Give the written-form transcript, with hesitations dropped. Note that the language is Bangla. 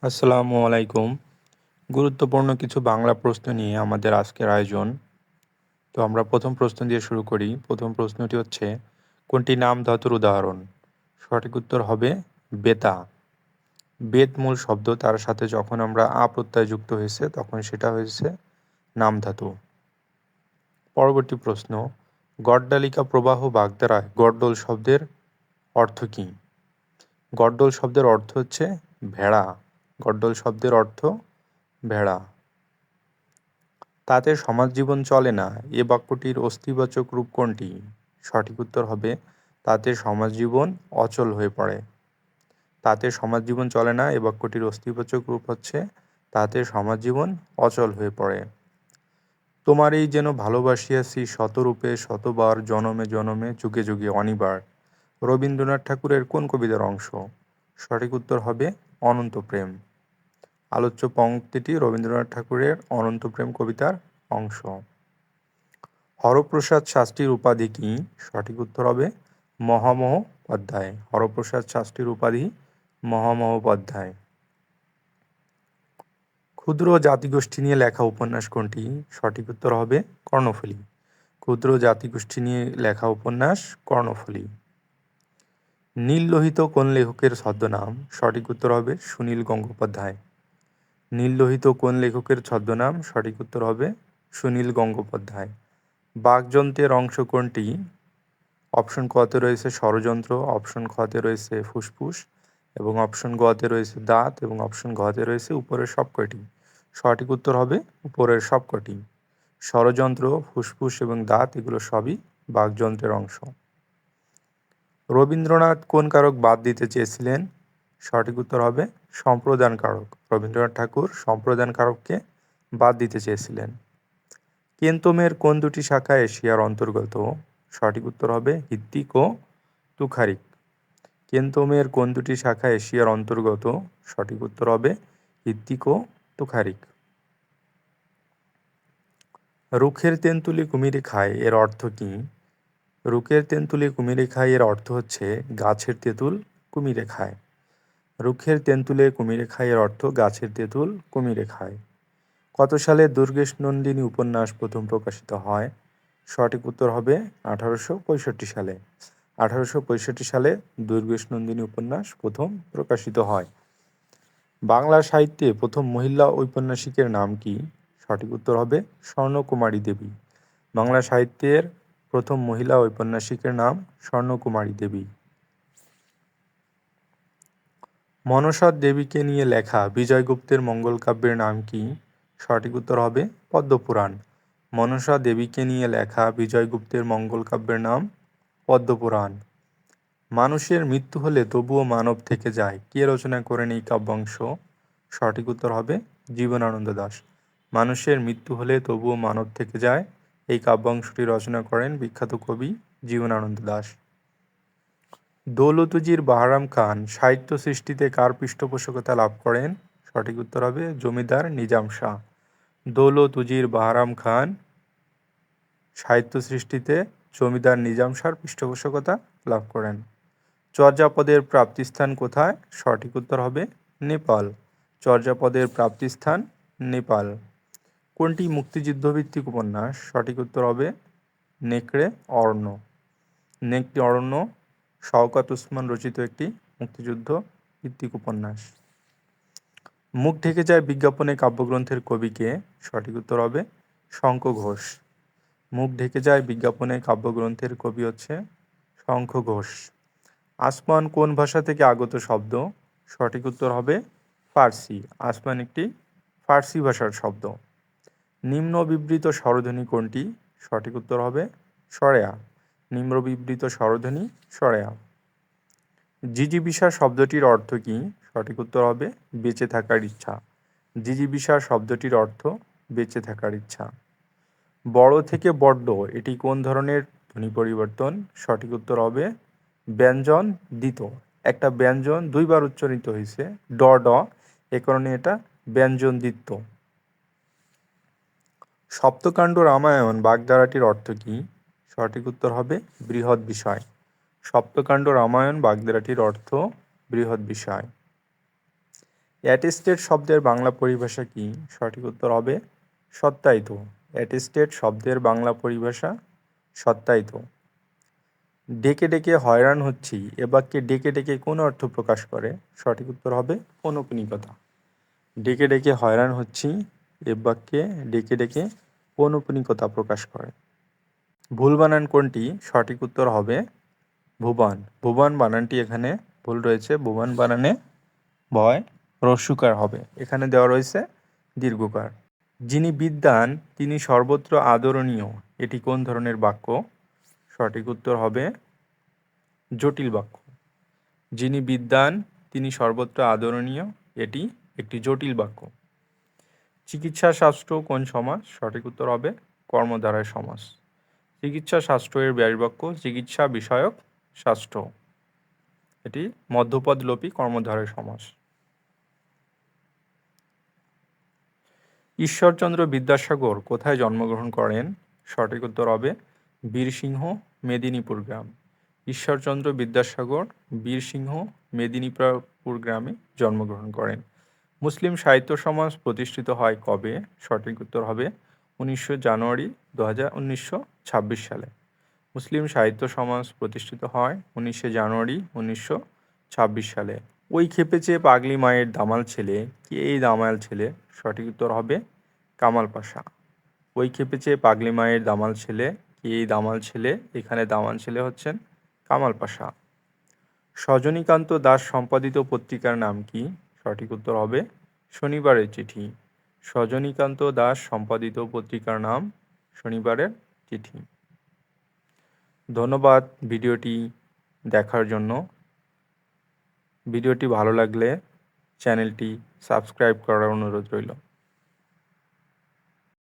আসসালামু আলাইকুম। গুরুত্বপূর্ণ কিছু বাংলা প্রশ্ন নিয়ে আমাদের আজকের আয়োজন। তো আমরা প্রথম প্রশ্ন দিয়ে শুরু করি। প্রথম প্রশ্নটি হচ্ছে, কোনটি নাম ধাতুর উদাহরণ? সঠিক উত্তর হবে বেতা। বেত মূল শব্দ, তার সাথে যখন আমরা আ প্রত্যয় যুক্ত হয়েছে তখন সেটা হয়েছে নাম ধাতু। পরবর্তী প্রশ্ন, গড্ডালিকা প্রবাহ বাগধারায় গড্ডল শব্দের অর্থ কী? গড্ডল শব্দের অর্থ হচ্ছে ভেড়া। গড্ডল শব্দের অর্থ ভেড়া। তাতে সমাজ জীবন চলে না, এ বাক্যটির অস্তিবাচক রূপ কোনটি? সঠিক উত্তর হবে তাতে সমাজ জীবন অচল হয়ে পড়ে। তাতে সমাজ জীবন চলে না, এ বাক্যটির অস্তিবাচক রূপ হচ্ছে তাতে সমাজ জীবন অচল হয়ে পড়ে। তোমারই যেন ভালোবাসিয়াছি শতরূপে শতবার, জনমে জনমে যুগে যুগে অনিবার। রবীন্দ্রনাথ ঠাকুরের কোন কবিতার অংশ? সঠিক উত্তর হবে অনন্ত প্রেম। আলোচ্য পংক্তিটি রবীন্দ্রনাথ ঠাকুরের অনন্ত প্রেম কবিতার অংশ। হরপ্রসাদ শাস্ত্রীর উপাধি কি? সঠিক উত্তর হবে মহামহোপাধ্যায়। হরপ্রসাদ শাস্ত্রীর উপাধি মহামহোপাধ্যায়। ক্ষুদ্র জাতিগোষ্ঠী নিয়ে লেখা উপন্যাস কোনটি? সঠিক উত্তর হবে কর্ণফুলী। ক্ষুদ্র জাতিগোষ্ঠী নিয়ে লেখা উপন্যাস কর্ণফুলী। নীল লোহিত কোন লেখকের ছদ্মনাম? সঠিক উত্তর হবে সুনীল গঙ্গোপাধ্যায়। নীল লোহিত কোন লেখকের ছদ্মনাম? সঠিক উত্তর হবে সুনীল গঙ্গোপাধ্যায়। বাকযন্ত্রের অংশ কোনটি? অপশন কতে রয়েছে ষড়যন্ত্র, অপশন খতে রয়েছে ফুসফুস এবং অপশন গতে রয়েছে দাঁত এবং অপশন ঘতে রয়েছে উপরের সবকটি। সঠিক উত্তর হবে উপরের সবকটি। ষড়যন্ত্র, ফুসফুস এবং দাঁত এগুলো সবই বাকযন্ত্রের অংশ। রবীন্দ্রনাথ কোন কারক বাদ দিতে চেয়েছিলেন? সঠিক উত্তর হবে সম্প্রদান কারক। রবীন্দ্রনাথ ঠাকুর সম্প্রদান কারককে বাদ দিতে চেয়েছিলেন। কেন্তমের কোন দুটি শাখা এশিয়ার অন্তর্গত? সঠিক উত্তর হবে হিত্তিক ও তুখারিক। কেন্তমের কোন দুটি শাখা এশিয়ার অন্তর্গত? সঠিক উত্তর হবে হিত্তিক ও তুখারিক। রুখের তেঁতুলে কুমিরে খায় এর অর্থ কী? রুখের তেঁতুলে কুমিরে খায় এর অর্থ হচ্ছে গাছের তেঁতুল কুমিরে খায়। রুখের তেঁতুলে কুমিরে খায় এর অর্থ গাছের তেঁতুল কুমিরে খায়। কত সালে দুর্গেশ নন্দিনী উপন্যাস প্রথম প্রকাশিত হয়? সঠিক উত্তর হবে 1865 সালে। 1865 সালে দুর্গেশ নন্দিনী উপন্যাস প্রথম প্রকাশিত হয়। বাংলা সাহিত্যে প্রথম মহিলা ঔপন্যাসিকের নাম কি? সঠিক উত্তর হবে স্বর্ণকুমারী দেবী। বাংলা সাহিত্যের প্রথম মহিলা ঔপন্যাসিকের নাম স্বর্ণকুমারী দেবী। মনসা দেবীকে নিয়ে লেখা বিজয়গুপ্তের মঙ্গল কাব্যের নাম কি? সঠিক উত্তর হবে পদ্মপুরাণ। মনসা দেবীকে নিয়ে লেখা বিজয়গুপ্তের মঙ্গল কাব্যের নাম পদ্মপুরাণ। মানুষের মৃত্যু হলে তবুও মানব থেকে যায়, কে রচনা করেন এই কাব্যাংশ? সঠিক উত্তর হবে জীবনানন্দ দাশ। মানুষের মৃত্যু হলে তবুও মানব থেকে যায় এই কাব্যাংশটি রচনা করেন বিখ্যাত কবি জীবনানন্দ দাশ। দৌলতুজির বাহরাম খান সাহিত্য সৃষ্টিতে কার পৃষ্ঠপোষকতা লাভ করেন? সঠিক উত্তর হবে জমিদার নিজাম শাহ। দৌলতুজির বাহরাম খান সাহিত্য সৃষ্টিতে জমিদার নিজাম শাহর পৃষ্ঠপোষকতা লাভ করেন। চর্যাপদের প্রাপ্তিস্থান কোথায়? সঠিক উত্তর হবে নেপাল। চর্যাপদের প্রাপ্তিস্থান নেপাল। কোনটি মুক্তিযুদ্ধভিত্তিক উপন্যাস? সঠিক উত্তর হবে নেকড়ে অরণ্য। নেকড়ে অরণ্য শওকত ওসমান রচিত একটি মুক্তিযুদ্ধ ভিত্তিক উপন্যাস। মুখ ঢেকে যায় বিজ্ঞাপনে কাব্যগ্রন্থের কবিকে? সঠিক উত্তর হবে শঙ্খ ঘোষ। মুখ ঢেকে যায় বিজ্ঞাপনে কাব্যগ্রন্থের কবি হচ্ছে শঙ্খ ঘোষ। আসমান কোন ভাষা থেকে আগত শব্দ? সঠিক উত্তর হবে ফার্সি। আসমান একটি ফার্সি ভাষার শব্দ। নিম্ন বিবৃত স্বরধ্বনি কোনটি? সঠিক উত্তর হবে সরেয়া। নিম্ন বিবৃত স্বরধ্বনি সরেয়া। জিজিবিষা শব্দটির অর্থ কী? সঠিক উত্তর হবে বেঁচে থাকার ইচ্ছা। জিজিবিষা শব্দটির অর্থ বেঁচে থাকার ইচ্ছা। বড় থেকে বড্ড এটি কোন ধরনের ধ্বনি পরিবর্তন? সঠিক উত্তর হবে ব্যঞ্জন দিত। একটা ব্যঞ্জন দুইবার উচ্চারিত হয়েছে ড ড, এ কারণে এটা ব্যঞ্জন দিত। সপ্তকাণ্ড রামায়ণ বাগধারাটির অর্থ কী? সঠিক উত্তর হবে বৃহৎ বিষয়। সপ্তকাণ্ড রামায়ণ বাগধারাটির অর্থ বৃহৎ বিষয়। অ্যাটেস্টেড শব্দের বাংলা পরিভাষা কি? সঠিক উত্তর হবে সত্যায়িত। অ্যাটেস্টেড শব্দের বাংলা পরিভাষা সত্যায়িত। ডেকে ডেকে হয়রান হচ্ছি এ বাক্যে ডেকে ডেকে কোন অর্থ প্রকাশ করে? সঠিক উত্তর হবে পৌনঃপুনিকতা। ডেকে ডেকে হয়রান হচ্ছি এ বাক্যে ডেকে ডেকে পৌনঃপুনিকতা প্রকাশ করে। ভুল বানান কোনটি? সঠিক উত্তর হবে ভুবন। ভুবন বানানটি এখানে ভুল রয়েছে। ভুবন বানানে ভয় রস্যকার হবে, এখানে দেওয়া রয়েছে দীর্ঘকার। যিনি বিদ্বান তিনি সর্বত্র আদরণীয়, এটি কোন ধরনের বাক্য? সঠিক উত্তর হবে জটিল বাক্য। যিনি বিদ্বান তিনি সর্বত্র আদরণীয়, এটি একটি জটিল বাক্য। চিকিৎসা শাস্ত্র কোন সমাস? সঠিক উত্তর হবে কর্মধারয় সমাস। চিকিৎসা শাস্ত্র এর ব্যাসবাক্য চিকিৎসা বিষয়ক শাস্ত্র, এটি মধ্যপদলোপী কর্মধারয় সমাস। ঈশ্বরচন্দ্র বিদ্যাসাগর কোথায় জন্মগ্রহণ করেন? সঠিক উত্তর হবে বীরসিংহ, মেদিনীপুর গ্রাম। ঈশ্বরচন্দ্র বিদ্যাসাগর বীরসিংহ, মেদিনীপুর গ্রামে জন্মগ্রহণ করেন। মুসলিম সাহিত্য সমাজ প্রতিষ্ঠিত হয় কবে? সঠিক উত্তর হবে 19 জানুয়ারি 1926 সালে। মুসলিম সাহিত্য সমাজ প্রতিষ্ঠিত হয় 19 জানুয়ারি 1926 সালে। ওই খেপেছে পাগলি মায়ের দামাল ছেলে, কে এই দামাল ছেলে? সঠিক উত্তর হবে কামাল পাশা। ওই খেপেছে পাগলি মায়ের দামাল ছেলে, কে এই দামাল ছেলে? এখানে দামাল ছেলে হচ্ছেন কামাল পাশা। সজনীকান্ত দাস সম্পাদিত পত্রিকার নাম কি? সঠিক উত্তর হবে শনিবারের চিঠি। সজনীকান্ত দাস সম্পাদিত পত্রিকার নাম শনিবারের চিঠি। ধন্যবাদ ভিডিওটি দেখার জন্য। ভিডিওটি ভালো লাগলে চ্যানেলটি সাবস্ক্রাইব করার অনুরোধ রইল।